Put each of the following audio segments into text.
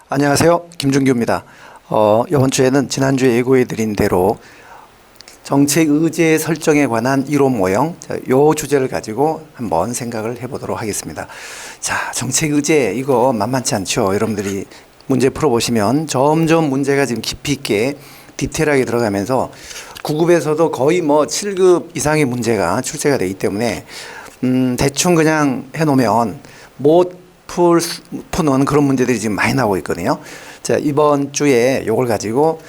안녕하세요. 김준규입니다. 이번 주에는 지난주에 예고해 드린 대로 정책 의제 설정에 관한 이론 모형, 요 주제를 가지고 한번 생각을 해보도록 하겠습니다. 자, 정책 의제 이거 만만치 않죠. 여러분들이 문제 풀어보시면 점점 문제가 지금 깊이 있게 디테일하게 들어가면서 9급에서도 거의 뭐 7급 이상의 문제가 출제가 되기 때문에 대충 그냥 해놓으면 못 푸는 그런 문제들이 지금 많이 나오고 있거든요. 자, 이번 주에 이걸 가지고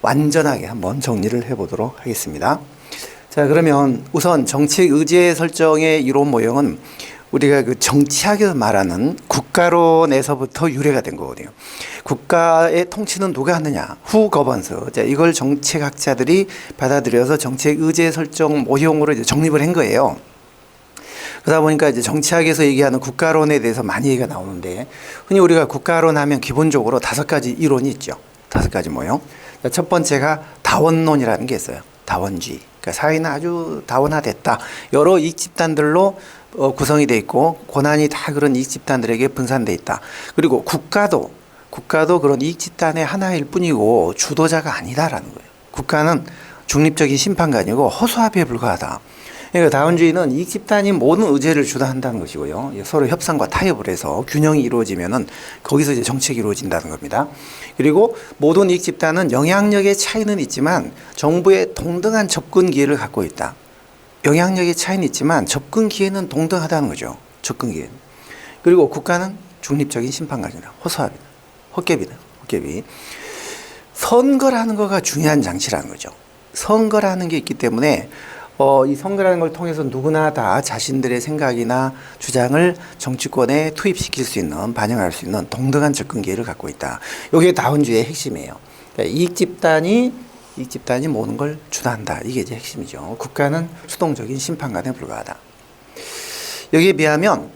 완전하게 한번 정리를 해보도록 하겠습니다. 자, 그러면 우선 정책 의제 설정의 이론 모형은 우리가 그 정치학에서 말하는 국가론에서부터 유래가 된 거거든요. 국가의 통치는 누가 하느냐? Who governs? 자, 이걸 정책학자들이 받아들여서 정책 의제 설정 모형으로 이제 정립을 한 거예요. 그러다 보니까 이제 정치학에서 얘기하는 국가론에 대해서 많이 얘기가 나오는데, 흔히 우리가 국가론 하면 기본적으로 5가지 이론이 있죠. 5가지 모형. 첫 번째가 다원론이라는 게 있어요. 다원주의. 그러니까 사회는 아주 다원화됐다. 여러 이익 집단들로 구성이 돼 있고 권한이 다 그런 이익 집단들에게 분산돼 있다. 그리고 국가도 그런 이익 집단의 하나일 뿐이고 주도자가 아니다라는 거예요. 국가는 중립적인 심판관이고 허수아비에 불과하다. 그러니까 다원주의는 이익 집단이 모든 의제를 주도한다는 것이고요. 서로 협상과 타협을 해서 균형이 이루어지면은 거기서 이제 정책이 이루어진다는 겁니다. 그리고 모든 이익 집단은 영향력의 차이는 있지만 정부의 동등한 접근 기회를 갖고 있다. 영향력의 차이는 있지만 접근 기회는 동등하다는 거죠. 접근 기회는. 그리고 국가는 중립적인 심판관이다. 허수아비다. 헛개비. 선거라는 거가 중요한 장치라는 거죠. 선거라는 게 있기 때문에 이 선거라는 걸 통해서 누구나 다 자신들의 생각이나 주장을 정치권에 투입시킬 수 있는, 반영할 수 있는 동등한 접근 기회를 갖고 있다. 이게 다원주의의 핵심이에요. 그러니까 이익 집단이 모든 걸 주도한다. 이게 이제 핵심이죠. 국가는 수동적인 심판관에 불과하다. 여기에 비하면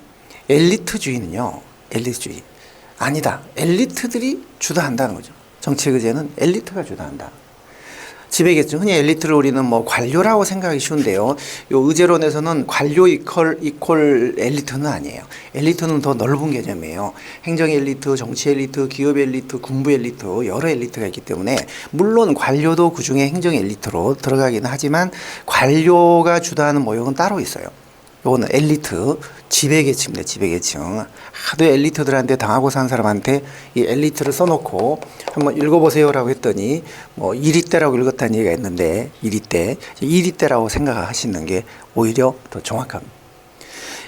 엘리트주의는요. 엘리트주의. 아니다. 엘리트들이 주도한다는 거죠. 정책 의제는 엘리트가 주도한다. 지배계층, 흔히 엘리트를 우리는 뭐 관료라고 생각하기 쉬운데요. 요 의제론에서는 관료 이퀄 엘리트는 아니에요. 엘리트는 더 넓은 개념이에요. 행정 엘리트, 정치 엘리트, 기업 엘리트, 군부 엘리트, 여러 엘리트가 있기 때문에 물론 관료도 그중에 행정 엘리트로 들어가기는 하지만 관료가 주도하는 모형은 따로 있어요. 요거는 엘리트, 지배계층입니다. 지배계층. 하도 엘리트들한테 당하고 산 사람한테 이 엘리트를 써놓고 한번 읽어보세요라고 했더니 뭐 이리떼라고 읽었다는 얘기가 있는데 이리떼라고 생각하시는 게 오히려 더 정확합니다.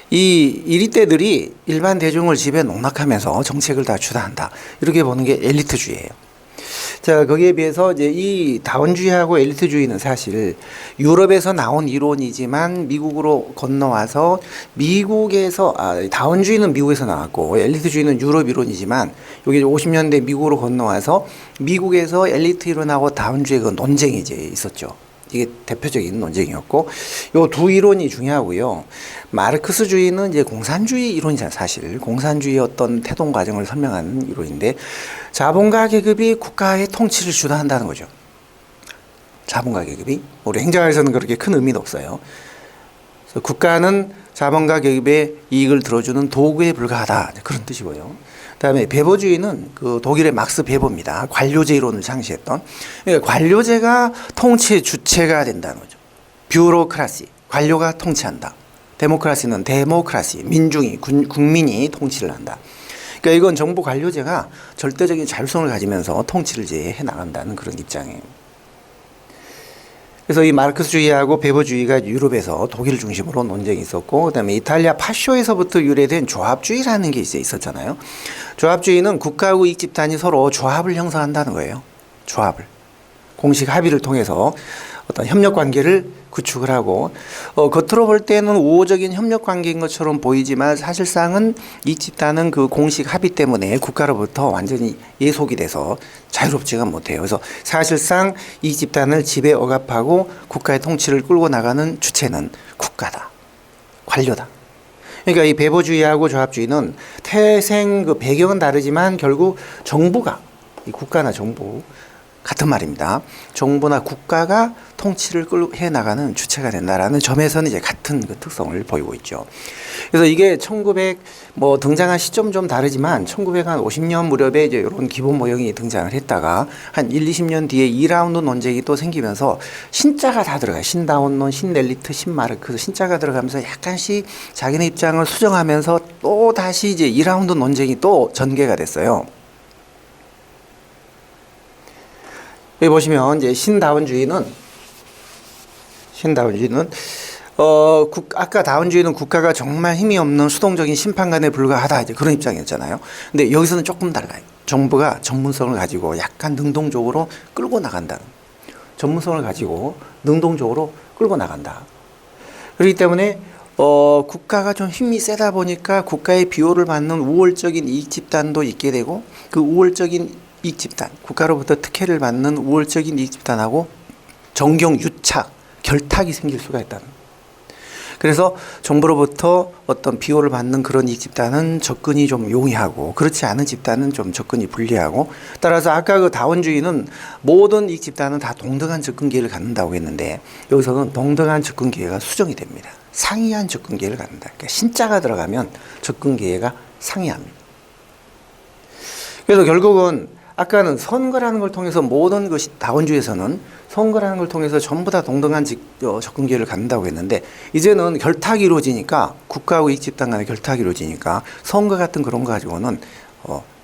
이 이리떼들이 일반 대중을 지배 농락하면서 정책을 다 주도한다. 이렇게 보는 게 엘리트주의예요. 자, 거기에 비해서 이제 이 다원주의하고 엘리트주의는 사실 유럽에서 나온 이론이지만 미국으로 건너와서 다원주의는 미국에서 나왔고 엘리트주의는 유럽 이론이지만 여기 50년대 미국으로 건너와서 미국에서 엘리트 이론하고 다원주의 그 논쟁이 이제 있었죠. 이게 대표적인 논쟁이었고, 요 두 이론이 중요하고요. 마르크스주의는 이제 공산주의 이론이잖아요. 사실 공산주의의 어떤 태동 과정을 설명하는 이론인데, 자본가 계급이 국가의 통치를 주도한다는 거죠. 자본가 계급이 우리 행정학에서는 그렇게 큰 의미는 없어요. 그래서 국가는 자본가 계급의 이익을 들어주는 도구에 불과하다, 그런 뜻이고요. 그다음에 베버주의는 그 독일의 막스 베버입니다. 관료제 이론을 창시했던. 그러니까 관료제가 통치의 주체가 된다는 거죠. 뷰로크라시, 관료가 통치한다. 데모크라시는 데모크라시, 민중이, 국민이 통치를 한다. 그러니까 이건 정부 관료제가 절대적인 자율성을 가지면서 통치를 이제 해 나간다는 그런 입장이에요. 그래서 이 마르크스주의하고 베버주의가 유럽에서 독일 중심으로 논쟁이 있었고, 그다음에 이탈리아 파쇼에서부터 유래된 조합주의라는 게 이제 있었잖아요. 조합주의는 국가하고 이익 집단이 서로 조합을 형성한다는 거예요. 조합을. 공식 합의를 통해서 어떤 협력 관계를 구축을 하고, 겉으로 볼 때는 우호적인 협력 관계인 것처럼 보이지만 사실상은 이 집단은 그 공식 합의 때문에 국가로부터 완전히 예속이 돼서 자유롭지가 못해요. 그래서 사실상 이 집단을 지배 억압하고 국가의 통치를 끌고 나가는 주체는 국가다. 관료다. 그러니까 이 베버주의하고 조합주의는 태생 그 배경은 다르지만 결국 정부가, 이 국가나 정부가 같은 말입니다. 정부나 국가가 통치를 해 나가는 주체가 된다라는 점에서는 이제 같은 그 특성을 보이고 있죠. 그래서 이게 1900 뭐 등장한 시점 좀 다르지만 1950년 무렵에 이제 이런 기본 모형이 등장을 했다가 한 1, 20년 뒤에 2라운드 논쟁이 또 생기면서 신자가 다 들어가요. 신다운론, 신엘리트, 신마르크스 신자가 들어가면서 약간씩 자기네 입장을 수정하면서 또 다시 이제 2라운드 논쟁이 또 전개가 됐어요. 여기 보시면 이제 신다운주의는 아까 다운주의는 국가가 정말 힘이 없는 수동적인 심판관에 불과하다 이제 그런 입장이었잖아요. 근데 여기서는 조금 달라요. 정부가 전문성을 가지고 약간 능동적으로 끌고 나간다. 전문성을 가지고 능동적으로 끌고 나간다. 그렇기 때문에 국가가 좀 힘이 세다 보니까 국가의 비호를 받는 우월적인 이익 집단도 있게 되고 그 우월적인 이익 집단, 국가로부터 특혜를 받는 우월적인 이익 집단하고 정경 유착, 결탁이 생길 수가 있다는 거예요. 그래서 정부로부터 어떤 비호를 받는 그런 이익 집단은 접근이 좀 용이하고 그렇지 않은 집단은 좀 접근이 불리하고 따라서 아까 그 다원주의는 모든 이익 집단은 다 동등한 접근 기회를 갖는다고 했는데 여기서는 동등한 접근 기회가 수정이 됩니다. 상이한 접근 기회를 갖는다. 그러니까 신자가 들어가면 접근 기회가 상이합니다. 그래서 결국은 아까는 선거라는 걸 통해서 모든 것이 다원주의에서는 선거라는 걸 통해서 전부 다 동등한 접근 기회를 갖는다고 했는데 이제는 결탁이 이루어지니까 국가하고 이익 집단 간의 결탁이 이루어지니까 선거 같은 그런 거 가지고는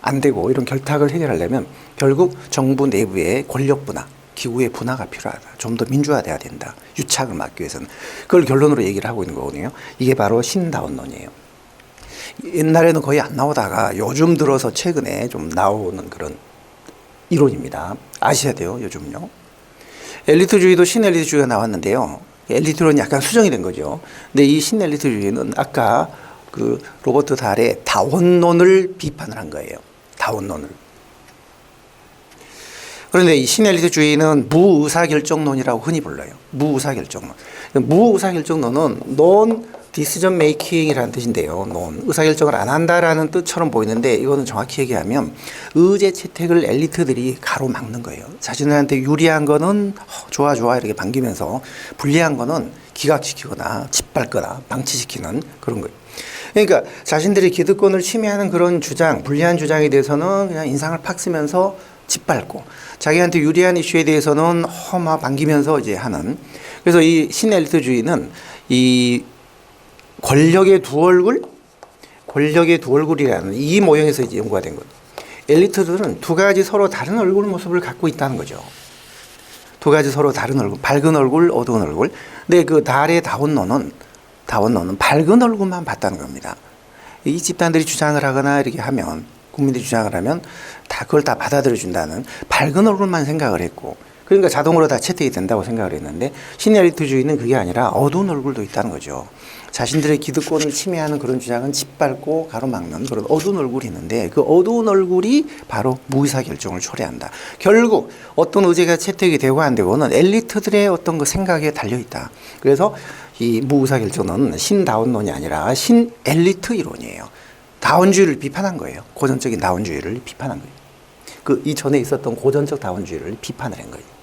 안 되고 이런 결탁을 해결하려면 결국 정부 내부의 권력 분화, 기구의 분화가 필요하다. 좀 더 민주화돼야 된다. 유착을 막기 위해서는. 그걸 결론으로 얘기를 하고 있는 거거든요. 이게 바로 신다운론이에요. 옛날에는 거의 안 나오다가 요즘 들어서 최근에 좀 나오는 그런 이론입니다. 아셔야 돼요. 요즘요. 엘리트주의도 신엘리트주의가 나왔는데요. 엘리트론이 약간 수정이 된 거죠. 근데 이 신엘리트주의는 아까 그 로버트 달의 다원론을 비판을 한 거예요. 다원론을. 그런데 이 신엘리트주의는 무의사결정론이라고 흔히 불러요. 무의사결정론. 무의사결정론은 논 디시전 메이킹이라는 뜻인데요. 논 의사결정을 안 한다라는 뜻처럼 보이는데 이거는 정확히 얘기하면 의제 채택을 엘리트들이 가로막는 거예요. 자신들한테 유리한 거는 좋아 이렇게 반기면서 불리한 거는 기각시키거나 짓밟거나 방치시키는 그런 거예요. 그러니까 자신들이 기득권을 침해하는 그런 주장, 불리한 주장에 대해서는 그냥 인상을 팍 쓰면서 짓밟고 자기한테 유리한 이슈에 대해서는 막 반기면서 이제 하는. 그래서 이 신엘리트주의는 이 권력의 두 얼굴이라는 이 모형에서 이제 연구가 된 거죠. 엘리트들은 두 가지 서로 다른 얼굴 모습을 갖고 있다는 거죠. 두 가지 서로 다른 얼굴, 밝은 얼굴, 어두운 얼굴. 근데 그 달의 다원론은 밝은 얼굴만 봤다는 겁니다. 이 집단들이 주장을 하거나 이렇게 하면, 국민들이 주장을 하면 다 그걸 다 받아들여 준다는 밝은 얼굴만 생각을 했고, 그러니까 자동으로 다 채택이 된다고 생각을 했는데 신엘리트주의는 그게 아니라 어두운 얼굴도 있다는 거죠. 자신들의 기득권을 침해하는 그런 주장은 짓밟고 가로막는 그런 어두운 얼굴이 있는데 그 어두운 얼굴이 바로 무의사결정을 초래한다. 결국 어떤 의제가 채택이 되고 안 되고는 엘리트들의 어떤 그 생각에 달려있다. 그래서 이 무의사결정은 신다운론이 아니라 신엘리트 이론이에요. 다원주의를 비판한 거예요. 고전적인 다원주의를 비판한 거예요. 그 이전에 있었던 고전적 다원주의를 비판을 한 거예요.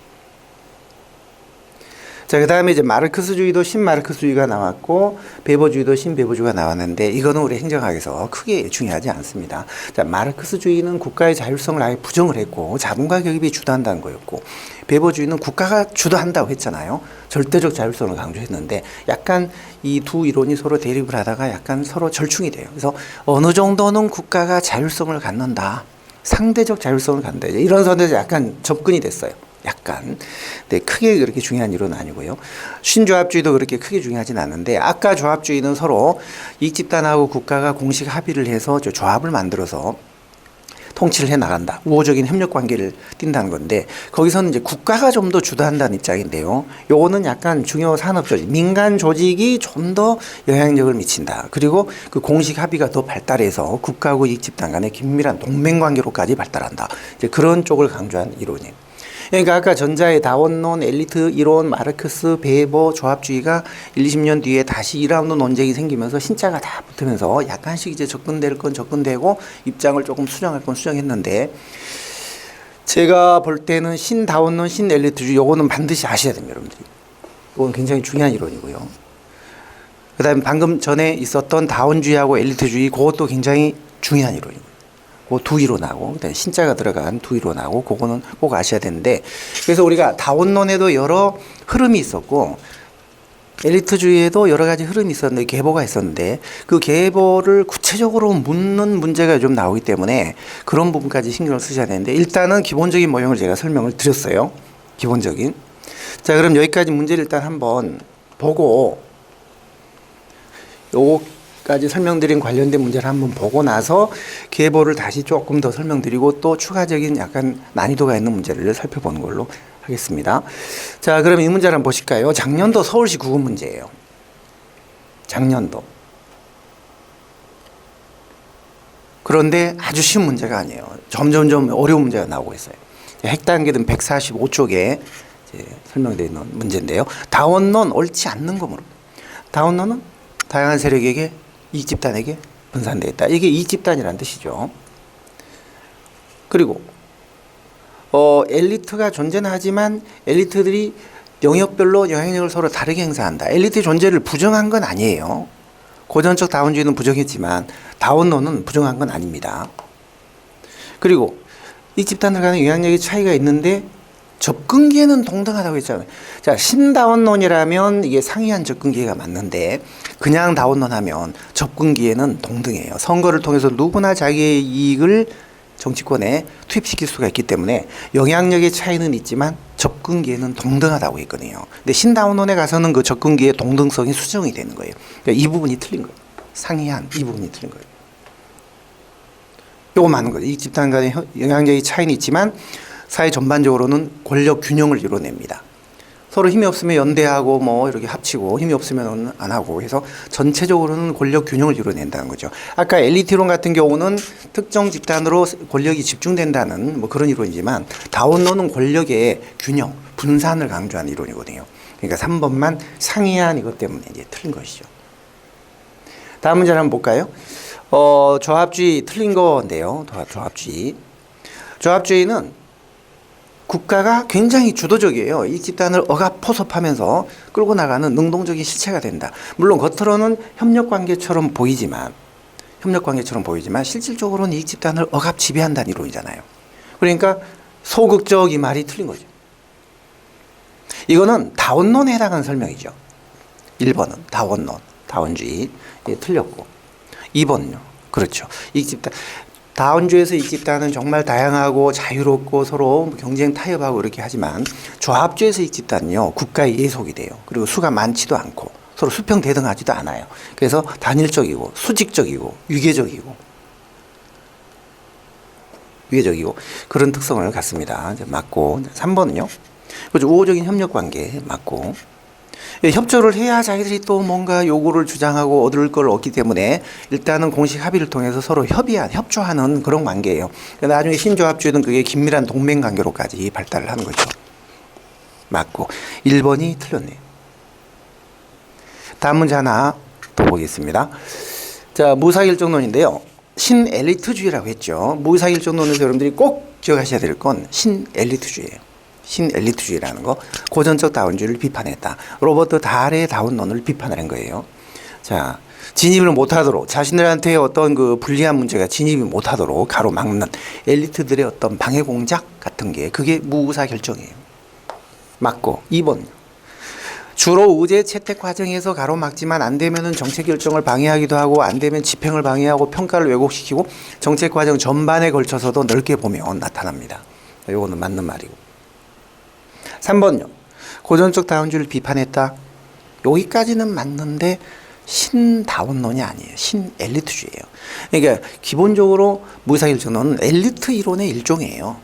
자, 그 다음에 이제 마르크스주의도 신마르크스주의가 나왔고, 베버주의도 신베버주의가 나왔는데, 이거는 우리 행정학에서 크게 중요하지 않습니다. 자, 마르크스주의는 국가의 자율성을 아예 부정을 했고, 자본과 기업이 주도한다는 거였고, 베버주의는 국가가 주도한다고 했잖아요. 절대적 자율성을 강조했는데, 약간 이 두 이론이 서로 대립을 하다가 약간 서로 절충이 돼요. 그래서 어느 정도는 국가가 자율성을 갖는다. 상대적 자율성을 갖는다. 이런 선에서 약간 접근이 됐어요. 약간. 네, 크게 그렇게 중요한 이론은 아니고요. 신조합주의도 그렇게 크게 중요하진 않은데 아까 조합주의는 서로 이익집단하고 국가가 공식 합의를 해서 조합을 만들어서 통치를 해 나간다. 우호적인 협력 관계를 띈다는 건데 거기서는 이제 국가가 좀 더 주도한다는 입장인데요. 요거는 약간 중요 산업 조직, 민간 조직이 좀 더 영향력을 미친다. 그리고 그 공식 합의가 더 발달해서 국가하고 이익집단 간의 긴밀한 동맹 관계로까지 발달한다. 이제 그런 쪽을 강조한 이론이에요. 그러니까 아까 전자의 다원론, 엘리트 이론, 마르크스, 베버, 조합주의가 1, 20년 뒤에 다시 2라운드 논쟁이 생기면서 신자가 다 붙으면서 약간씩 이제 접근될 건 접근되고 입장을 조금 수정할 건 수정했는데 제가 볼 때는 신다원론, 신엘리트주의 요거는 반드시 아셔야 됩니다, 여러분들이. 이건 굉장히 중요한 이론이고요. 그다음에 방금 전에 있었던 다원주의하고 엘리트주의 그것도 굉장히 중요한 이론이고요. 그 두 이론하고 그다음에 신자가 들어간 두 이론하고 그거는 꼭 아셔야 되는데, 그래서 우리가 다원론에도 여러 흐름이 있었고 엘리트주의에도 여러 가지 흐름이 있었는데 계보가 있었는데 그 계보를 구체적으로 묻는 문제가 좀 나오기 때문에 그런 부분까지 신경을 쓰셔야 되는데, 일단은 기본적인 모형을 제가 설명을 드렸어요. 기본적인. 자, 그럼 여기까지 문제를 일단 한번 보고 요거까지 설명드린 관련된 문제를 한번 보고 나서 계보를 다시 조금 더 설명드리고 또 추가적인 약간 난이도가 있는 문제를 살펴보는 걸로 하겠습니다. 자, 그럼 이 문제를 한번 보실까요? 작년도 서울시 구급 문제예요. 작년도. 그런데 아주 쉬운 문제가 아니에요. 점점점 어려운 문제가 나오고 있어요. 핵단계등 145쪽에 설명되어 있는 문제인데요. 다원론 옳지 않는 거므로. 다원론은 다양한 세력에게 이익 집단에게 분산되어 있다. 이게 이익 집단이라는 뜻이죠. 그리고 엘리트가 존재는 하지만 엘리트들이 영역별로 영향력을 서로 다르게 행사한다. 엘리트 존재를 부정한 건 아니에요. 고전적 다원주의는 부정했지만 다원론은 부정한 건 아닙니다. 그리고 이 집단들 간의 영향력의 차이가 있는데 접근기에는 동등하다고 했잖아요. 자, 신다원론이라면 이게 상이한 접근기가 맞는데 그냥 다원론 하면 접근기에는 동등해요. 선거를 통해서 누구나 자기의 이익을 정치권에 투입시킬 수가 있기 때문에 영향력의 차이는 있지만 접근기에는 동등하다고 했거든요. 근데 신다원론에 가서는 그 접근기의 동등성이 수정이 되는 거예요. 그러니까 이 부분이 틀린 거예요. 상이한 이 부분이 틀린 거예요. 요거 많은 거죠. 이 집단 간의 영향력의 차이는 있지만 사회 전반적으로는 권력 균형을 이뤄냅니다. 서로 힘이 없으면 연대하고 뭐 이렇게 합치고 힘이 없으면 안 하고 해서 전체적으로는 권력 균형을 이뤄낸다는 거죠. 아까 엘리트론 같은 경우는 특정 집단으로 권력이 집중된다는 뭐 그런 이론이지만 다원론은 권력의 균형, 분산을 강조하는 이론이거든요. 그러니까 3번만 상이한 이것 때문에 이제 틀린 것이죠. 다음 문제를 한번 볼까요? 조합주의 틀린 건데요. 조합주의. 조합주의는 국가가 굉장히 주도적이에요. 이 집단을 억압포섭하면서 끌고 나가는 능동적인 실체가 된다. 물론 겉으로는 협력관계처럼 보이지만 실질적으로는 이 집단을 억압 지배한다는 이론이잖아요. 그러니까 소극적 이 말이 틀린 거죠. 이거는 다원론에 해당하는 설명이죠. 1번은 다원론, 다원주의. 예, 틀렸고 2번은요. 그렇죠. 이 집단 다원주에서 이 집단은 정말 다양하고 자유롭고 서로 경쟁 타협하고 이렇게 하지만 조합주에서 이 집단은요 국가에 예속이 돼요. 그리고 수가 많지도 않고 서로 수평 대등하지도 않아요. 그래서 단일적이고 수직적이고 위계적이고 그런 특성을 갖습니다. 이제 맞고 3번은요. 그렇죠. 우호적인 협력 관계 맞고. 예, 협조를 해야 자기들이 또 뭔가 요구를 주장하고 얻을 걸 얻기 때문에 일단은 공식 합의를 통해서 서로 협조하는 그런 관계예요. 나중에 신조합주의는 그게 긴밀한 동맹 관계로까지 발달을 하는 거죠. 맞고 1번이 틀렸네요. 다음 문제 하나 더 보겠습니다. 자, 무사결정론인데요. 신엘리트주의라고 했죠. 무사결정론에서 여러분들이 꼭 기억하셔야 될 건 신엘리트주의예요. 신엘리트주의라는 거, 고전적 다원주의를 비판했다. 로버트 달의 다원론을 비판하는 거예요. 자, 진입을 못하도록 자신들한테 어떤 그 불리한 문제가 진입이 못하도록 가로막는 엘리트들의 어떤 방해 공작 같은 게 그게 무의사 결정이에요. 맞고 2번. 주로 의제 채택 과정에서 가로막지만 안 되면은 정책 결정을 방해하기도 하고 안 되면 집행을 방해하고 평가를 왜곡시키고 정책 과정 전반에 걸쳐서도 넓게 보면 나타납니다. 이거는 맞는 말이고. 3번요. 고전적 다원주의를 비판했다. 여기까지는 맞는데 신다원론이 아니에요. 신엘리트주의예요. 그러니까 기본적으로 무사결정론은 엘리트 이론의 일종이에요.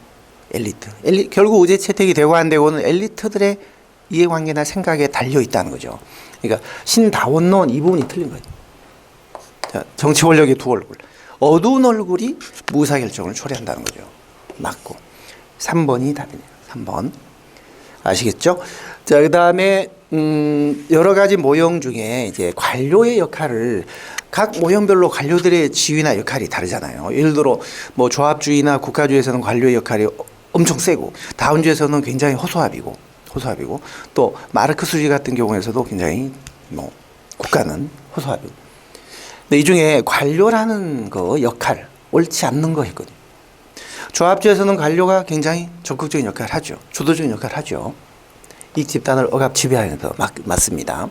엘리트. 결국 의제 채택이 되고 안 되고는 엘리트들의 이해관계나 생각에 달려있다는 거죠. 그러니까 신다원론 이 부분이 틀린 거예요. 자, 정치 권력의 두 얼굴. 어두운 얼굴이 무사결정을 초래한다는 거죠. 맞고. 3번이 답이네요. 3번. 아시겠죠? 자, 그 다음에, 여러 가지 모형 중에 이제 관료의 역할을 각 모형별로 관료들의 지위나 역할이 다르잖아요. 예를 들어, 뭐 조합주의나 국가주의에서는 관료의 역할이 엄청 세고, 다운주에서는 굉장히 호소합이고 또 마르크스주의 같은 경우에서도 굉장히 뭐 국가는 호소합이고. 근데 이 중에 관료라는 그 역할, 옳지 않는 거 했거든요. 조합주에서는 관료가 굉장히 적극적인 역할을 하죠. 주도적인 역할을 하죠. 이익 집단을 억압 지배하는 거 맞습니다.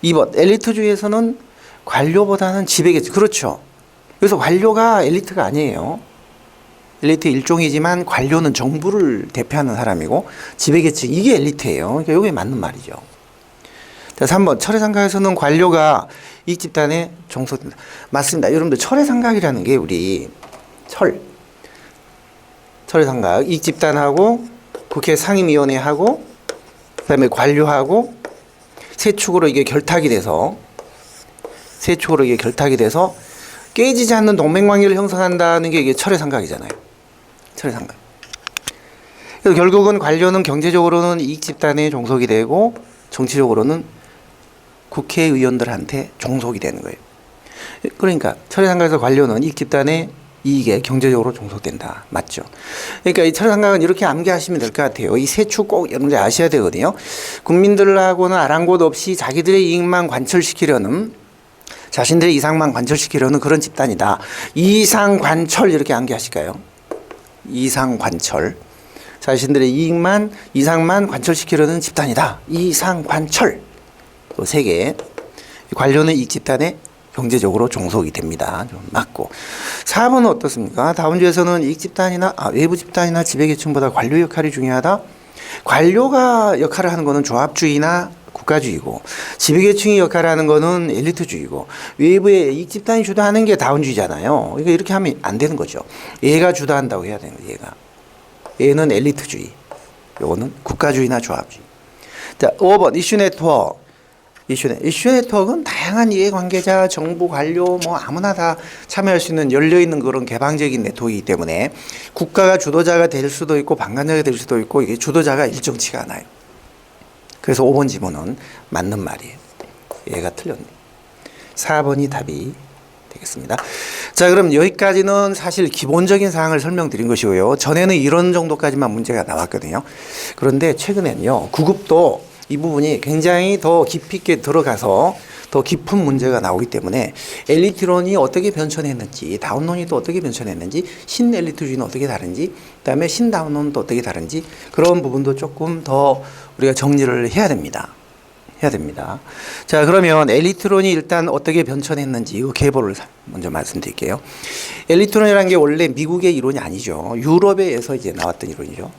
2번 엘리트주의에서는 관료보다는 지배계층. 그렇죠. 그래서 관료가 엘리트가 아니에요. 엘리트 일종이지만 관료는 정부를 대표하는 사람이고 지배계층 이게 엘리트예요. 그러니까 이게 맞는 말이죠. 자, 3번 철회상각에서는 관료가 이익 집단에 종속된다. 맞습니다. 여러분들 철회상각이라는 게 우리 철회상각 이익 집단하고 국회 상임위원회하고 그다음에 관료하고 세 축으로 이게 결탁이 돼서 깨지지 않는 동맹관계를 형성한다는 게 이게 철회상각이잖아요. 철회상각. 그래서 결국은 관료는 경제적으로는 이익 집단에 종속이 되고 정치적으로는 국회의원들한테 종속이 되는 거예요. 그러니까 철회상각에서 관료는 이익 집단의 이익에 경제적으로 종속된다. 맞죠? 그러니까 이 철회상각은 이렇게 암기하시면 될 것 같아요. 이 세 축 꼭 여러분들 아셔야 되거든요. 국민들하고는 아랑곳 없이 자기들의 이익만 관철시키려는 자신들의 이상만 관철시키려는 그런 집단이다. 이상관철 이렇게 암기하실까요? 이상관철. 자신들의 이상만 관철시키려는 집단이다. 이상관철. 또 세 개. 관료는 이익 집단에 경제적으로 종속이 됩니다. 좀 맞고. 4번은 어떻습니까? 다운주에서는 이익 집단이나 외부 집단이나 지배계층보다 관료 역할이 중요하다. 관료가 역할을 하는 것은 조합주의나 국가주의고 지배계층이 역할을 하는 것은 엘리트주의고 외부의 이익 집단이 주도하는 게 다운주의잖아요. 그러니까 이렇게 하면 안 되는 거죠. 얘가 주도한다고 해야 되는 거예요. 얘는 엘리트주의. 요거는 국가주의나 조합주의. 자, 5번 이슈 네트워크. 이슈 네트워크는 다양한 이해관계자, 정부, 관료 뭐 아무나 다 참여할 수 있는 열려있는 그런 개방적인 네트워크이기 때문에 국가가 주도자가 될 수도 있고 방관자가 될 수도 있고 이게 주도자가 일정치가 않아요. 그래서 5번 지문은 맞는 말이에요. 얘가 틀렸네. 4번이 답이 되겠습니다. 자, 그럼 여기까지는 사실 기본적인 사항을 설명드린 것이고요. 전에는 이런 정도까지만 문제가 나왔거든요. 그런데 최근에는요. 9급도 이 부분이 굉장히 더 깊이 있게 들어가서 더 깊은 문제가 나오기 때문에 엘리트론이 어떻게 변천했는지, 다운론이 또 어떻게 변천했는지, 신엘리트주의는 어떻게 다른지, 그다음에 신다운론은 또 어떻게 다른지 그런 부분도 조금 더 우리가 정리를 해야 됩니다. 자, 그러면 엘리트론이 일단 어떻게 변천했는지 이 계보를 먼저 말씀드릴게요. 엘리트론이라는 게 원래 미국의 이론이 아니죠. 유럽에서 이제 나왔던 이론이죠.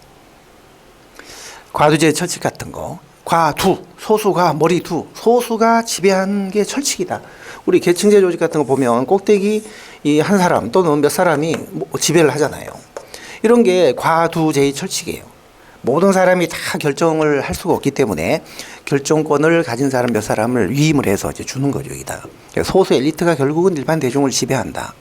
과두제 철칙 같은 거. 과두, 소수가 머리두, 소수가 지배하는 게 철칙이다. 우리 계층제 조직 같은 거 보면 꼭대기 이 한 사람 또는 몇 사람이 지배를 하잖아요. 이런 게 과두제의 철칙이에요. 모든 사람이 다 결정을 할 수가 없기 때문에 결정권을 가진 사람 몇 사람을 위임을 해서 이제 주는 거죠, 여기다가. 소수 엘리트가 결국은 일반 대중을 지배한다.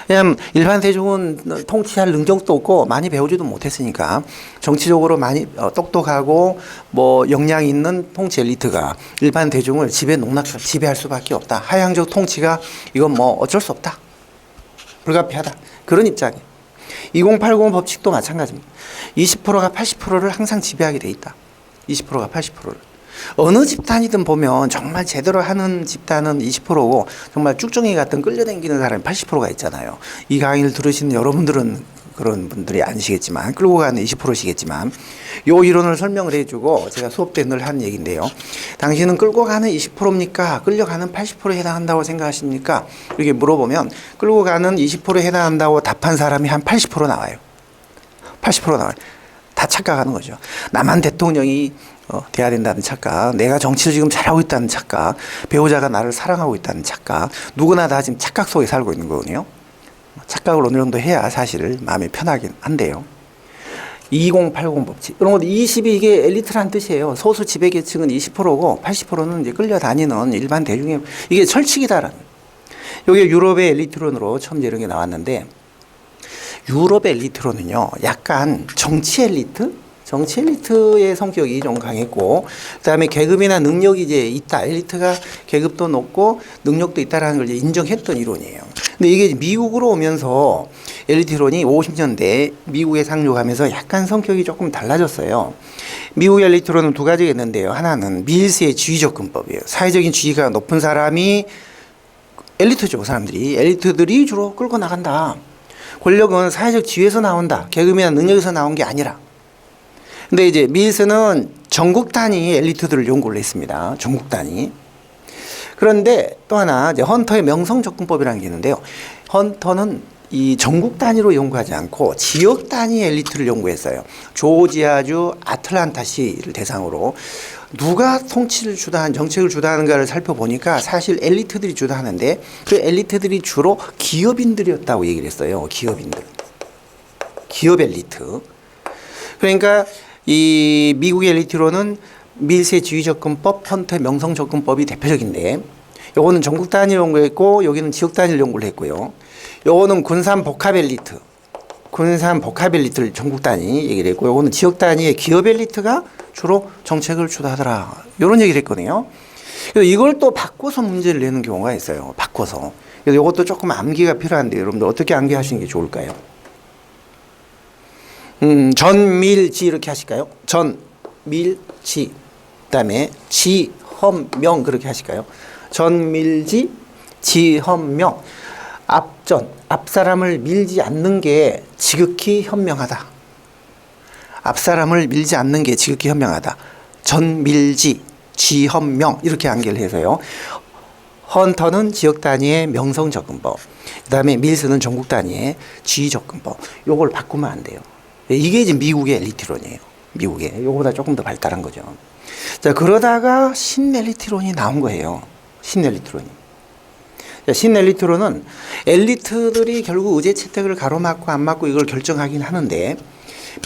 왜냐하면 일반 대중은 통치할 능력도 없고 많이 배우지도 못했으니까 정치적으로 많이 똑똑하고 뭐 역량 있는 통치 엘리트가 일반 대중을 지배할 수밖에 없다. 하향적 통치가 이건 뭐 어쩔 수 없다. 불가피하다. 그런 입장이에요. 2080 법칙도 마찬가지입니다. 20%가 80%를 항상 지배하게 돼 있다. 20%가 80%를. 어느 집단이든 보면 정말 제대로 하는 집단은 20%고 정말 쭉정이 같은 끌려다니는 사람이 80%가 있잖아요. 이 강의를 들으시는 여러분들은 그런 분들이 아니시겠지만 끌고 가는 20%시겠지만 요 이론을 설명을 해주고 제가 수업 때 늘 하는 얘기인데요. 당신은 끌고 가는 20%입니까? 끌려가는 80%에 해당한다고 생각하십니까? 이렇게 물어보면 끌고 가는 20%에 해당한다고 답한 사람이 한 80% 나와요. 80% 나와요. 다 착각하는 거죠. 나만 대통령이 돼야 된다는 착각, 내가 정치를 지금 잘하고 있다는 착각, 배우자가 나를 사랑하고 있다는 착각, 누구나 다 지금 착각 속에 살고 있는 거거든요. 착각을 어느 정도 해야 사실 마음이 편하긴 한데요. 2080 법칙. 이런 것도 20이 이게 엘리트란 뜻이에요. 소수 지배계층은 20%고 80%는 이제 끌려다니는 일반 대중의 이게 철칙이다라는. 이게 유럽의 엘리트론으로 처음 이런 게 나왔는데 유럽의 엘리트론은요, 약간 정치 엘리트? 정치 엘리트의 성격이 좀 강했고, 그다음에 계급이나 능력이 이제 있다. 엘리트가 계급도 높고 능력도 있다라는 걸 이제 인정했던 이론이에요. 근데 이게 미국으로 오면서 엘리트 이론이 50년대 미국에 상륙하면서 약간 성격이 조금 달라졌어요. 미국 엘리트 이론은 두 가지가 있는데요. 하나는 밀스의 지위 접근법이에요. 사회적인 지위가 높은 사람이 엘리트죠. 그 사람들이. 엘리트들이 주로 끌고 나간다. 권력은 사회적 지위에서 나온다. 계급이나 능력에서 나온 게 아니라. 근데 이제 밀스는 전국 단위 엘리트들을 연구를 했습니다. 전국 단위. 그런데 또 하나 이제 헌터의 명성 접근법이라는 게 있는데요. 헌터는 이 전국 단위로 연구하지 않고 지역 단위 엘리트를 연구했어요. 조지아주 아틀란타시를 대상으로 누가 통치를 주도한 정책을 주도하는가를 살펴보니까 사실 엘리트들이 주도하는데 그 엘리트들이 주로 기업인들이었다고 얘기를 했어요. 기업인들. 기업 엘리트. 그러니까 이 미국의 엘리트로는 밀스의 지위 접근법, 헌터의 명성 접근법이 대표적인데 요거는 전국 단위를 연구했고 여기는 지역 단위를 연구를 했고요. 요거는 군산 복합 엘리트. 군산 복합 엘리트를 전국 단위 얘기를 했고 요거는 지역 단위의 기업 엘리트가 주로 정책을 주도하더라. 이런 얘기를 했거든요. 그래서 이걸 또 바꿔서 문제를 내는 경우가 있어요. 바꿔서. 그래서 이것도 조금 암기가 필요한데 여러분들 어떻게 암기하시는 게 좋을까요? 전밀지 이렇게 하실까요? 전밀지. 그다음에 지헌명 그렇게 하실까요? 전밀지 지헌명. 앞 사람을 밀지 않는 게 지극히 현명하다. 앞 사람을 밀지 않는 게 지극히 현명하다. 전밀지, 지헌명 이렇게 암기를 해서요. 헌터는 지역 단위의 명성 접근법, 그다음에 밀스는 전국 단위의 지위 접근법. 요걸 바꾸면 안 돼요. 이게 이제 미국의 엘리트론이에요. 미국의 요거보다 조금 더 발달한 거죠. 자, 그러다가 신엘리트론이 나온 거예요. 신엘리트론이. 신엘리트론은 엘리트들이 결국 의제 채택을 가로막고 안 막고 이걸 결정하긴 하는데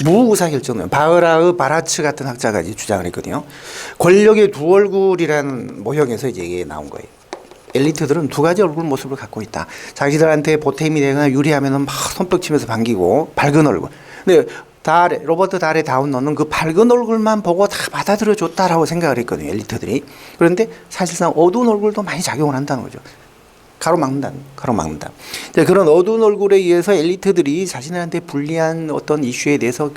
무의사 결정은 바흐라흐 바라츠 같은 학자가 이제 주장을 했거든요. 권력의 두 얼굴이라는 모형에서 이제 이게 나온 거예요. 엘리트들은 두 가지 얼굴 모습을 갖고 있다. 자기들한테 보탬이 되거나 유리하면은 막 손뼉 치면서 반기고 밝은 얼굴. 근데 로버트 달의 다운러는 그 밝은 얼굴만 보고 다 받아들여 줬다라고 생각을 했거든요. 엘리트들이. 그런데 사실상 어두운 얼굴도 많이 작용을 한다는 거죠. 가로막는다. 그런 어두운 얼굴에 의해서 엘리트들이 자신한테 불리한 어떤 이슈에 대해서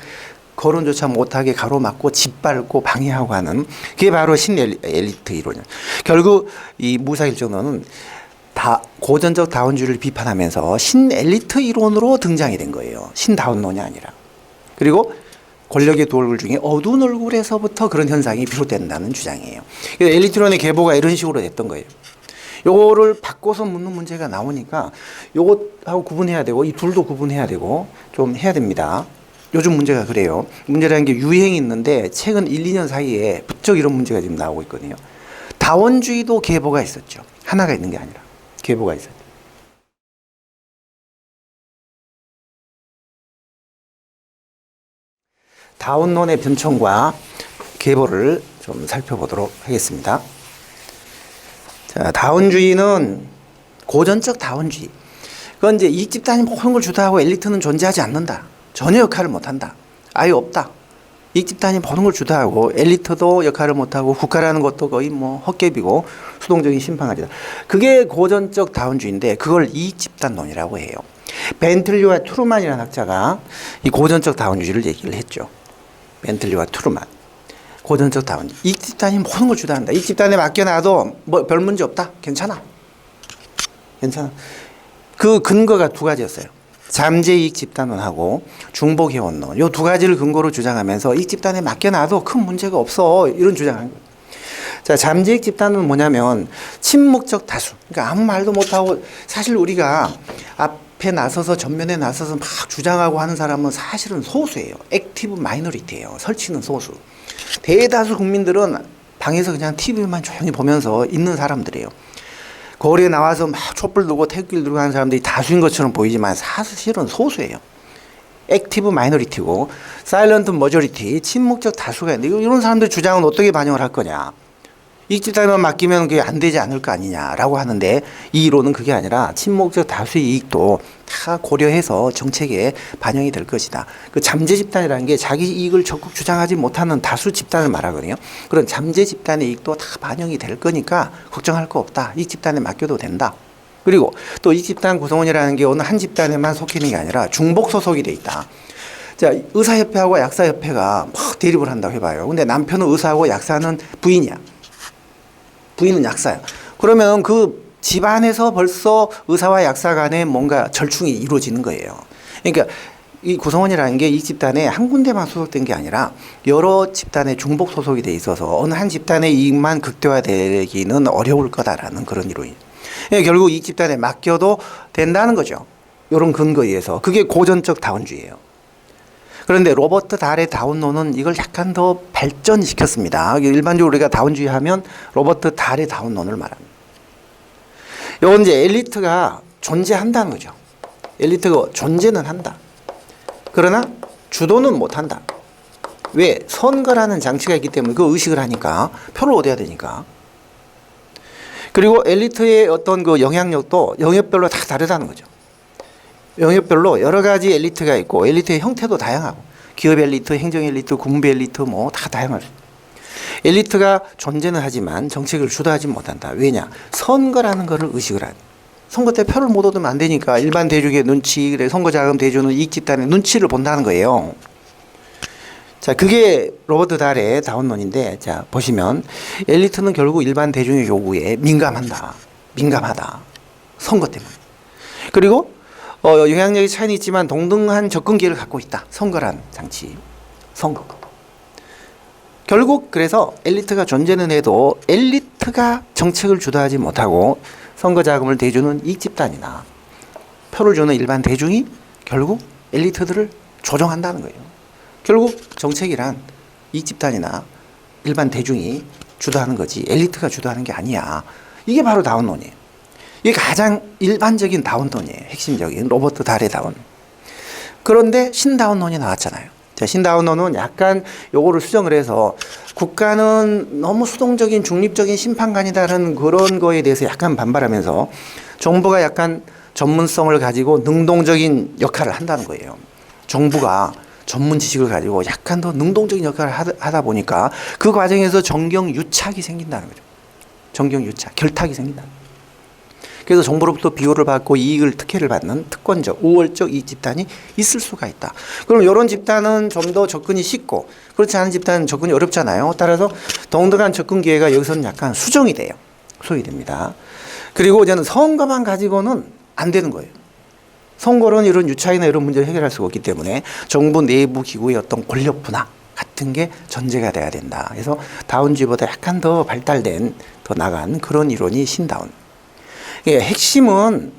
거론조차 못하게 가로막고 짓밟고 방해하고 하는 그게 바로 신엘리트 이론이에요. 결국 이 무사일정론은 고전적 다원주의를 비판하면서 신엘리트 이론으로 등장이 된 거예요. 신다운론이 아니라. 그리고 권력의 두 얼굴 중에 어두운 얼굴에서부터 그런 현상이 비롯된다는 주장이에요. 엘리트론의 계보가 이런 식으로 됐던 거예요. 요거를 바꿔서 묻는 문제가 나오니까 요것하고 구분해야 되고 이 둘도 구분해야 되고 좀 해야 됩니다. 요즘 문제가 그래요. 문제라는 게 유행이 있는데 최근 1, 2년 사이에 부쩍 이런 문제가 지금 나오고 있거든요. 다원주의도 계보가 있었죠. 하나가 있는 게 아니라 계보가 있었죠. 다원론의 변천과 계보를 좀 살펴보도록 하겠습니다. 자, 다원주의는 고전적 다원주의. 그건 이제 이익 집단이 모든 걸 주도하고 엘리트는 존재하지 않는다. 전혀 역할을 못한다. 아예 없다. 이익 집단이 모든 걸 주도하고 엘리트도 역할을 못하고 국가라는 것도 거의 뭐 헛개비고 수동적인 심판가지다. 그게 고전적 다원주의인데 그걸 이익 집단론이라고 해요. 벤틀리와 트루만이라는 학자가 이 고전적 다원주의를 얘기를 했죠. 벤틀리와 트루만. 고전적 다원주의. 이익 집단이 모든 걸 주도한다. 이익 집단에 맡겨놔도 뭐 별 문제 없다. 괜찮아. 그 근거가 두 가지였어요. 잠재이익 집단론하고 중복회원론. 이 두 가지를 근거로 주장하면서 이익 집단에 맡겨놔도 큰 문제가 없어. 이런 주장을 한 거예요. 자, 잠재이익 집단은 뭐냐면 침묵적 다수. 그러니까 아무 말도 못하고 사실 우리가 앞에 나서서 전면에 나서서 막 주장하고 하는 사람은 사실은 소수예요. 액티브 마이너리티예요. 설치는 소수. 대다수 국민들은 방에서 그냥 TV만 조용히 보면서 있는 사람들이에요. 거리에 나와서 막 촛불 들고 태극기를 들고 하는 사람들이 다수인 것처럼 보이지만 사실은 소수예요. 액티브 마이너리티고 사일런트 머저리티, 침묵적 다수가 있는데 이런 사람들 주장은 어떻게 반영을 할 거냐. 이 집단에만 맡기면 그게 안 되지 않을 거 아니냐라고 하는데 이 이론은 그게 아니라 친목적 다수의 이익도 다 고려해서 정책에 반영이 될 것이다. 그 잠재 집단이라는 게 자기 이익을 적극 주장하지 못하는 다수 집단을 말하거든요. 그런 잠재 집단의 이익도 다 반영이 될 거니까 걱정할 거 없다. 이 집단에 맡겨도 된다. 그리고 또 이 집단 구성원이라는 게 어느 한 집단에만 속해 있는 게 아니라 중복 소속이 돼 있다. 자, 의사협회하고 약사협회가 막 대립을 한다고 해봐요. 근데 남편은 의사하고 약사는 부인이야. 부인은 약사야. 그러면 그 집안에서 벌써 의사와 약사 간에 뭔가 절충이 이루어지는 거예요. 그러니까 이 구성원이라는 게 이 집단에 한 군데만 소속된 게 아니라 여러 집단에 중복 소속이 돼 있어서 어느 한 집단의 이익만 극대화되기는 어려울 거다라는 그런 이론이에요. 결국 이 집단에 맡겨도 된다는 거죠. 이런 근거에 의해서. 그게 고전적 다원주의예요. 그런데 로버트 달의 다운론은 이걸 약간 더 발전시켰습니다. 일반적으로 우리가 다운주의 하면 로버트 달의 다운론을 말합니다. 이건 이제 엘리트가 존재한다는 거죠. 엘리트가 존재는 한다. 그러나 주도는 못한다. 왜? 선거라는 장치가 있기 때문에 그 의식을 하니까 표를 얻어야 되니까. 그리고 엘리트의 어떤 그 영향력도 영역별로 다 다르다는 거죠. 영역별로 여러 가지 엘리트가 있고 엘리트의 형태도 다양하고 기업 엘리트, 행정 엘리트, 군부 엘리트 뭐 다 다양하죠. 엘리트가 존재는 하지만 정책을 주도하지 못한다. 왜냐? 선거라는 거를 의식을 하니. 선거 때 표를 못 얻으면 안 되니까 일반 대중의 눈치, 선거 자금 대주는 이익 집단의 눈치를 본다는 거예요. 자, 그게 로버트 달의 다운론인데, 자, 보시면 엘리트는 결국 일반 대중의 요구에 민감하다. 선거 때문에. 그리고 영향력이 차이는 있지만 동등한 접근 기회를 갖고 있다. 선거란 장치. 선거. 결국 그래서 엘리트가 존재는 해도 엘리트가 정책을 주도하지 못하고 선거 자금을 대주는 이익 집단이나 표를 주는 일반 대중이 결국 엘리트들을 조종한다는 거예요. 결국 정책이란 이익 집단이나 일반 대중이 주도하는 거지 엘리트가 주도하는 게 아니야. 이게 바로 다운론이에요. 이게 가장 일반적인 다운론이에요. 핵심적인 로버트 달의 다운. 그런데 신다운론이 나왔잖아요. 자, 신다운론은 약간 요거를 수정을 해서 국가는 너무 수동적인 중립적인 심판관이다라는 그런 거에 대해서 약간 반발하면서 정부가 약간 전문성을 가지고 능동적인 역할을 한다는 거예요. 정부가 전문 지식을 가지고 약간 더 능동적인 역할을 하다 보니까 그 과정에서 정경유착이 생긴다는 거죠. 정경유착, 결탁이 생긴다. 그래서 정부로부터 비호를 받고 이익을 특혜를 받는 특권적, 우월적 이익 집단이 있을 수가 있다. 그럼 이런 집단은 좀 더 접근이 쉽고 그렇지 않은 집단은 접근이 어렵잖아요. 따라서 동등한 접근 기회가 여기서는 약간 수정이 돼요. 수정이 됩니다. 그리고 이제는 선거만 가지고는 안 되는 거예요. 선거는 이런 유착이나 이런 문제를 해결할 수가 없기 때문에 정부 내부 기구의 어떤 권력 분화 같은 게 전제가 돼야 된다. 그래서 다운주의보다 약간 더 발달된, 더 나간 그런 이론이 신다운. 핵심은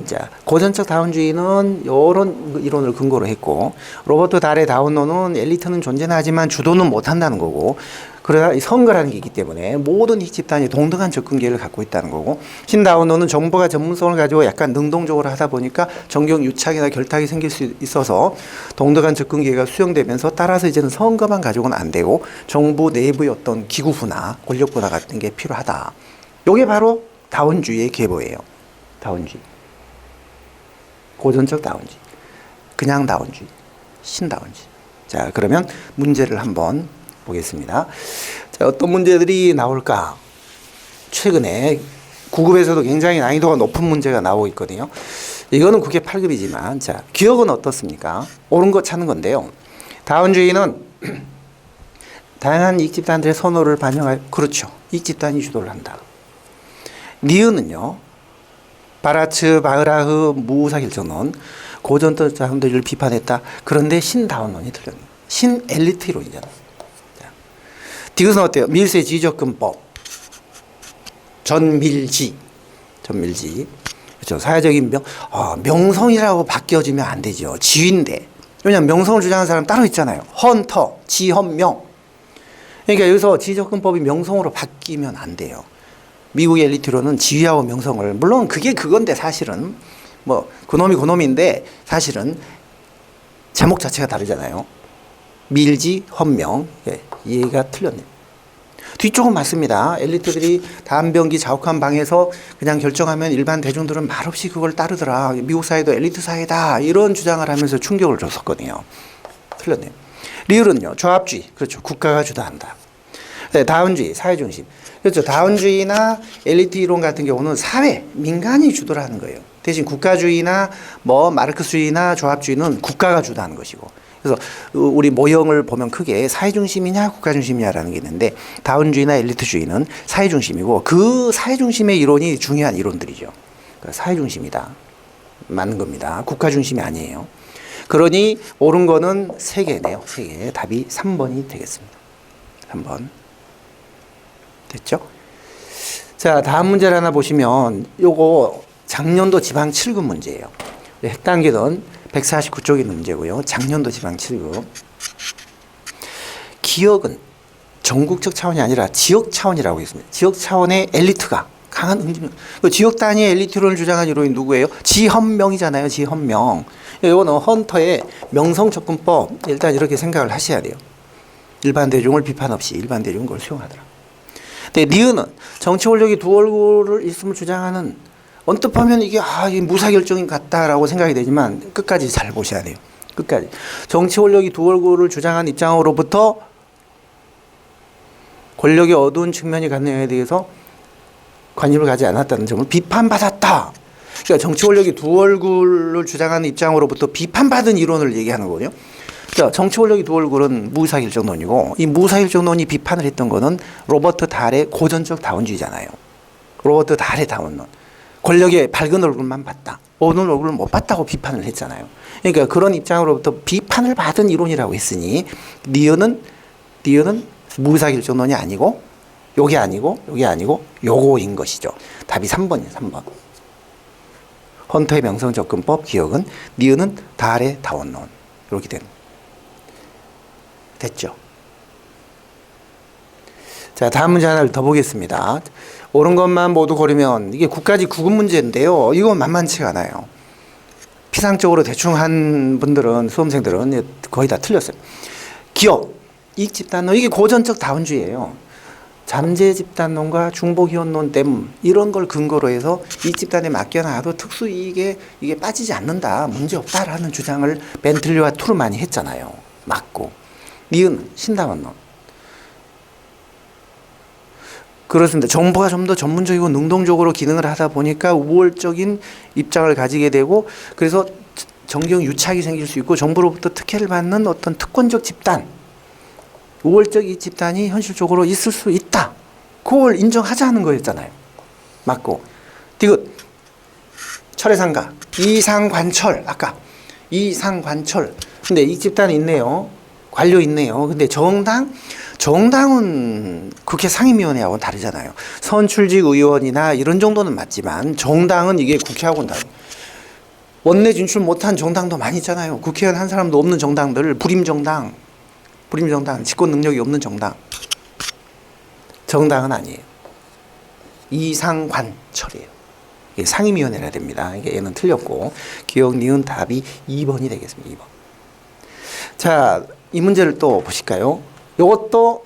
자, 고전적 다운주의는 이런 이론을 근거로 했고 로버트 달의 다운론은 엘리트는 존재는 하지만 주도는 못한다는 거고 그러나 선거라는 게 있기 때문에 모든 이 집단이 동등한 접근 기회를 갖고 있다는 거고 신다운론은 정부가 전문성을 가지고 약간 능동적으로 하다 보니까 정경유착이나 결탁이 생길 수 있어서 동등한 접근 기회가 수용되면서 따라서 이제는 선거만 가지고는 안 되고 정부 내부의 어떤 기구 분화, 권력 분화 같은 게 필요하다. 이게 바로 다운주의의 계보예요. 다운주의. 고전적 다운주의. 그냥 다운주의. 신다운주의. 자, 그러면 문제를 한번 보겠습니다. 자, 어떤 문제들이 나올까? 최근에 9급에서도 굉장히 난이도가 높은 문제가 나오고 있거든요. 이거는 국회 8급이지만, 자, 기억은 어떻습니까? 옳은 거 찾는 건데요. 다운주의는 다양한 이익집단들의 선호를 반영할, 그렇죠. 이익집단이 주도를 한다. 니은은요, 바라츠, 바흐라흐, 무사결정론, 고전적 다운주의를 비판했다. 그런데 신다운론이 들렸네. 신엘리트 이론이잖아. 디귿은 어때요? 밀수의 지적금법, 전밀지. 그렇죠. 사회적인 명성이라고 바뀌어지면 안 되죠. 지위인데. 왜냐하면 명성을 주장하는 사람 따로 있잖아요. 헌터, 지헌명. 그러니까 여기서 지적금법이 명성으로 바뀌면 안 돼요. 미국의 엘리트로는 지위하고 명성을, 물론 그게 그건데 사실은 뭐 그놈이 그놈인데 사실은 제목 자체가 다르잖아요. 밀지, 헌명. 이해가 틀렸네요. 뒤쪽은 맞습니다. 엘리트들이 다한병기 자욱한 방에서 그냥 결정하면 일반 대중들은 말없이 그걸 따르더라. 미국 사회도 엘리트 사회다. 이런 주장을 하면서 충격을 줬었거든요. 틀렸네요. 리을은요. 조합주의. 그렇죠. 국가가 주도한다. 네, 다원주의, 사회중심. 그렇죠. 다원주의나 엘리트 이론 같은 경우는 사회, 민간이 주도를 하는 거예요. 대신 국가주의나 뭐 마르크스주의나 조합주의는 국가가 주도하는 것이고. 그래서 우리 모형을 보면 크게 사회중심이냐 국가중심이냐라는 게 있는데 다원주의나 엘리트주의는 사회중심이고 그 사회중심의 이론이 중요한 이론들이죠. 그러니까 사회중심이다. 맞는 겁니다. 국가중심이 아니에요. 그러니 옳은 거는 3개네요. 3개. 답이 3번이 되겠습니다. 3번. 됐죠? 자, 다음 문제를 하나 보시면 요거 작년도 지방 7급 문제예요. 핵단계는 149쪽의 문제고요. 작년도 지방 7급. 기억은 전국적 차원이 아니라 지역 차원이라고 했습니다. 지역 차원의 엘리트가 강한 응집력. 지역 단위의 엘리트론을 주장한 이론이 누구예요? 지헌명이잖아요. 지헌명. 이거는 헌터의 명성 접근법. 일단 이렇게 생각을 하셔야 돼요. 일반 대중을 비판 없이 일반 대중은 그걸 수용하더라. 근데 니은은 정치 권력이 두 얼굴을 있음을 주장하는 언뜻 보면 이게 무사결정인 같다라고 생각이 되지만 끝까지 잘 보셔야 돼요. 끝까지. 정치 권력이 두 얼굴을 주장한 입장으로부터 권력의 어두운 측면이 갖는 영역에 대해서 관심을 가지 않았다는 점을 비판받았다. 그러니까 정치 권력이 두 얼굴을 주장하는 입장으로부터 비판받은 이론을 얘기하는 거거든요. 그러니까 정치 권력이 두 얼굴은 무사결정론이고 이 무사결정론이 비판을 했던 거는 로버트 달의 고전적 다원주의잖아요. 로버트 달의 다원론. 권력의 밝은 얼굴만 봤다. 어두운 얼굴을 못 봤다고 비판을 했잖아요. 그러니까 그런 입장으로부터 비판을 받은 이론이라고 했으니 니은은 무사결정론이 아니고 요게 아니고 요거인 것이죠. 답이 3번이에요. 3번. 헌터의 명성 접근법 기억은 니은은 달의 다원론. 이렇게 됩니다. 됐죠? 자, 다음 문제 하나를 더 보겠습니다. 옳은 것만 모두 고르면 이게 국가지 구분 문제인데요. 이거 만만치가 않아요. 피상적으로 대충 한 분들은 수험생들은 거의 다 틀렸어요. 기업, 이익 집단론 이게 고전적 다원주의예요. 잠재 집단론과 중복이혼론 땜 이런 걸 근거로 해서 이익 집단에 맡겨놔도 특수 이익에 이게 빠지지 않는다, 문제 없다라는 주장을 벤틀리와 투르만이 했잖아요. 맞고. 니은 신다원론. 그렇습니다. 정부가 좀 더 전문적이고 능동적으로 기능을 하다 보니까 우월적인 입장을 가지게 되고 그래서 정경 유착이 생길 수 있고 정부로부터 특혜를 받는 어떤 특권적 집단, 우월적 이 집단이 현실적으로 있을 수 있다. 그걸 인정하자는 거였잖아요. 맞고. 디귿. 철회상가. 이상관철. 아까 이상관철. 근데 이 집단이 있네요. 관료 있네요. 근데 정당은 국회 상임위원회하고는 다르잖아요. 선출직 의원이나 이런 정도는 맞지만 정당은 이게 국회하고는 다르고 원내 진출 못한 정당도 많이 있잖아요. 국회의원 한 사람도 없는 정당들 불임정당, 집권 능력이 없는 정당은 아니에요. 이상관철이에요. 이게 상임위원회라 됩니다. 이게 얘는 틀렸고 기억 니은 답이 2번이 되겠습니다. 2번. 자, 이 문제를 또 보실까요? 이것도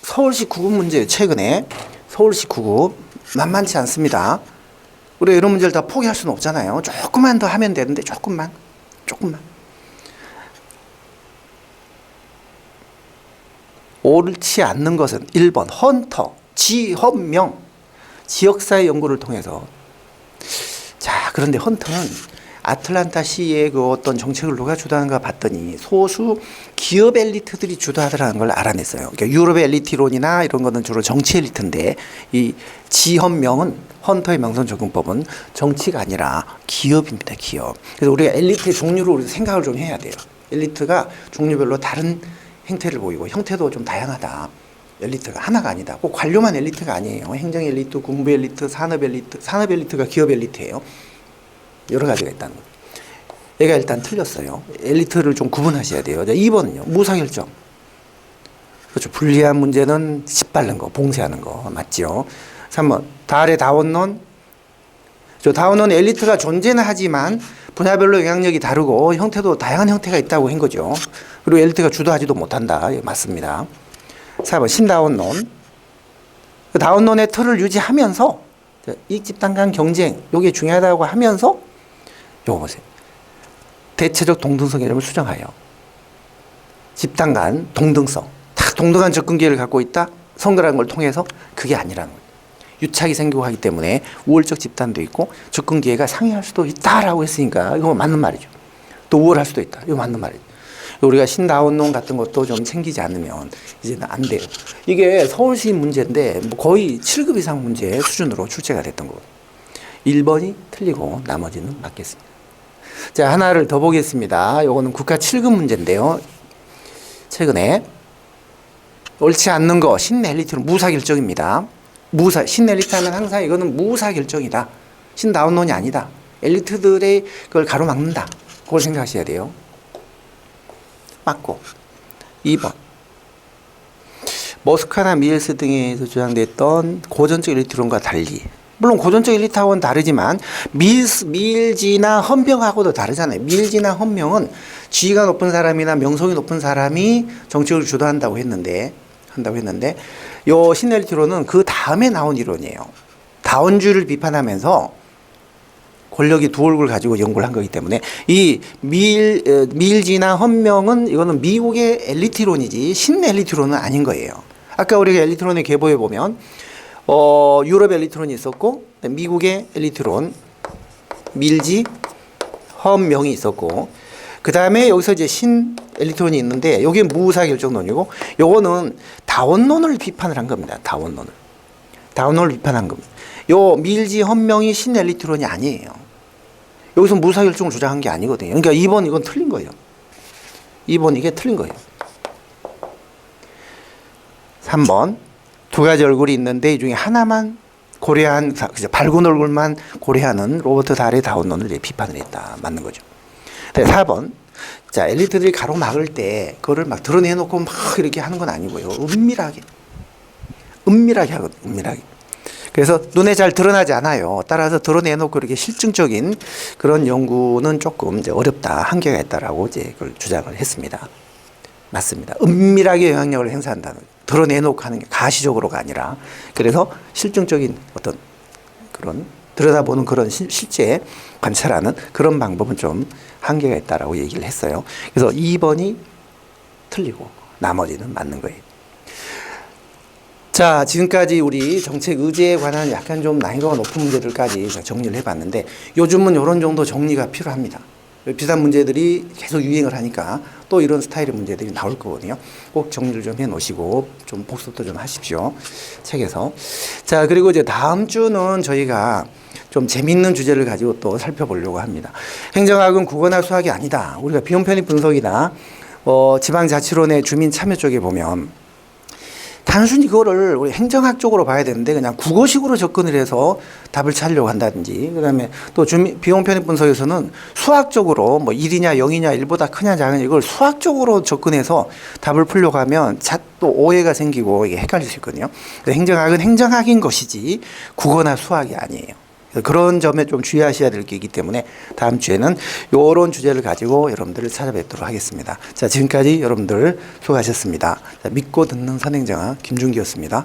서울시 9급 문제예요. 최근에 서울시 9급 만만치 않습니다. 우리가 이런 문제를 다 포기할 수는 없잖아요. 조금만 더 하면 되는데 조금만. 옳지 않는 것은 1번 헌터, 지헌명, 지역사회 연구를 통해서. 자, 그런데 헌터는 아틀란타 시의 그 어떤 정책을 누가 주도하는가 봤더니 소수 기업 엘리트들이 주도하더라는 걸 알아냈어요. 그러니까 유럽의 엘리트론이나 이런 거는 주로 정치 엘리트인데 이 지헌명은 헌터의 명성 적용법은 정치가 아니라 기업입니다. 기업. 그래서 우리가 엘리트의 종류를 우리가 생각을 좀 해야 돼요. 엘리트가 종류별로 다른 행태를 보이고 형태도 좀 다양하다. 엘리트가 하나가 아니다. 꼭 관료만 엘리트가 아니에요. 행정 엘리트, 군부 엘리트, 산업 엘리트가 기업 엘리트예요. 여러 가지가 있다는 거예요. 얘가 일단 틀렸어요. 엘리트를 좀 구분하셔야 돼요. 2번은요. 무사결정. 그렇죠. 불리한 문제는 짓밟는 거, 봉쇄하는 거 맞죠. 3번. 달의 다원론. 다원론 엘리트가 존재는 하지만 분야별로 영향력이 다르고 형태도 다양한 형태가 있다고 한 거죠. 그리고 엘리트가 주도하지도 못한다. 예, 맞습니다. 4번. 신다원론. 그 다운론의 틀을 유지하면서 이익 집단 간 경쟁 요게 중요하다고 하면서 요거 보세요. 대체적 동등성 개념을 수정하여 집단 간 동등성, 다 동등한 접근 기회를 갖고 있다. 선거라는 걸 통해서 그게 아니라는 거예요. 유착이 생기고 하기 때문에 우월적 집단도 있고 접근 기회가 상회할 수도 있다라고 했으니까 이거 맞는 말이죠. 또 우월할 수도 있다. 이거 맞는 말이죠. 우리가 신다운론 같은 것도 좀 챙기지 않으면 이제는 안 돼요. 이게 서울시 문제인데 거의 7급 이상 문제 수준으로 출제가 됐던 거거든요. 1번이 틀리고 나머지는 맞겠습니다. 자, 하나를 더 보겠습니다. 요거는 국가 7급 문제인데요. 최근에 옳지 않는 거 신엘리트는 무사 결정입니다. 신엘리트 하면 항상 이거는 무사 결정이다. 신다운론이 아니다. 엘리트들의 그걸 가로막는다. 그걸 생각하셔야 돼요. 맞고 2번 머스크나 미엘스 등에서 주장됐던 고전적 엘리트론과 달리 물론 고전적 엘리트하고는 다르지만 밀지나 헌병하고도 다르잖아요. 밀지나 헌병은 지위가 높은 사람이나 명성이 높은 사람이 정책을 주도한다고 했는데 요 신엘리트론은 그 다음에 나온 이론이에요. 다원주의를 비판하면서 권력이 두 얼굴 가지고 연구를 한 거기 때문에 이 밀지나 헌명은 이거는 미국의 엘리트론이지 신엘리트론은 아닌 거예요. 아까 우리가 엘리트론의 계보에 보면 유럽 엘리트론이 있었고 미국의 엘리트론 밀지 헌명이 있었고 그 다음에 여기서 이제 신 엘리트론이 있는데 여기에 무사 결정론이고 요거는 다원론을 비판을 한 겁니다. 다원론을 비판한 겁니다. 요 밀지 헌명이 신 엘리트론이 아니에요. 여기서 무사 결정을 주장한 게 아니거든요. 그러니까 2번 이건 틀린 거예요. 2번 이게 틀린 거예요. 3번 두 가지 얼굴이 있는데 이 중에 하나만 고려한 밝은 얼굴만 고려하는 로버트 달의 다운론을 비판을 했다. 맞는 거죠. 4번 자 엘리트들이 가로막을 때 그거를 막 드러내놓고 막 이렇게 하는 건 아니고요. 은밀하게 하거든요. 은밀하게. 그래서 눈에 잘 드러나지 않아요. 따라서 드러내놓고 이렇게 실증적인 그런 연구는 조금 이제 어렵다, 한계가 있다라고 이제 그걸 주장을 했습니다. 맞습니다. 은밀하게 영향력을 행사한다는 드러내놓고 하는 게 가시적으로가 아니라 그래서 실증적인 어떤 그런 들여다보는 그런 실제 관찰하는 그런 방법은 좀 한계가 있다라고 얘기를 했어요. 그래서 2번이 틀리고 나머지는 맞는 거예요. 자, 지금까지 우리 정책 의제에 관한 약간 좀 난이도가 높은 문제들까지 정리를 해봤는데 요즘은 이런 정도 정리가 필요합니다. 비슷한 문제들이 계속 유행을 하니까 또 이런 스타일의 문제들이 나올 거거든요. 꼭 정리를 좀 해놓으시고 좀 복습도 좀 하십시오. 책에서. 자, 그리고 이제 다음 주는 저희가 좀 재밌는 주제를 가지고 또 살펴보려고 합니다. 행정학은 국어나 수학이 아니다. 우리가 비용 편입 분석이나 지방자치론의 주민 참여 쪽에 보면 단순히 그거를 우리 행정학 쪽으로 봐야 되는데 그냥 국어식으로 접근을 해서 답을 찾으려고 한다든지 그다음에 또 비용 편입 분석에서는 수학적으로 뭐 1이냐 0이냐 1보다 크냐 작으냐 이걸 수학적으로 접근해서 답을 풀려고 하면 또 오해가 생기고 이게 헷갈릴 수 있거든요. 행정학은 행정학인 것이지 국어나 수학이 아니에요. 그런 점에 좀 주의하셔야 될 게 있기 때문에 다음 주에는 이런 주제를 가지고 여러분들을 찾아뵙도록 하겠습니다. 자, 지금까지 여러분들 수고하셨습니다. 자, 믿고 듣는 선행정학 김준기였습니다.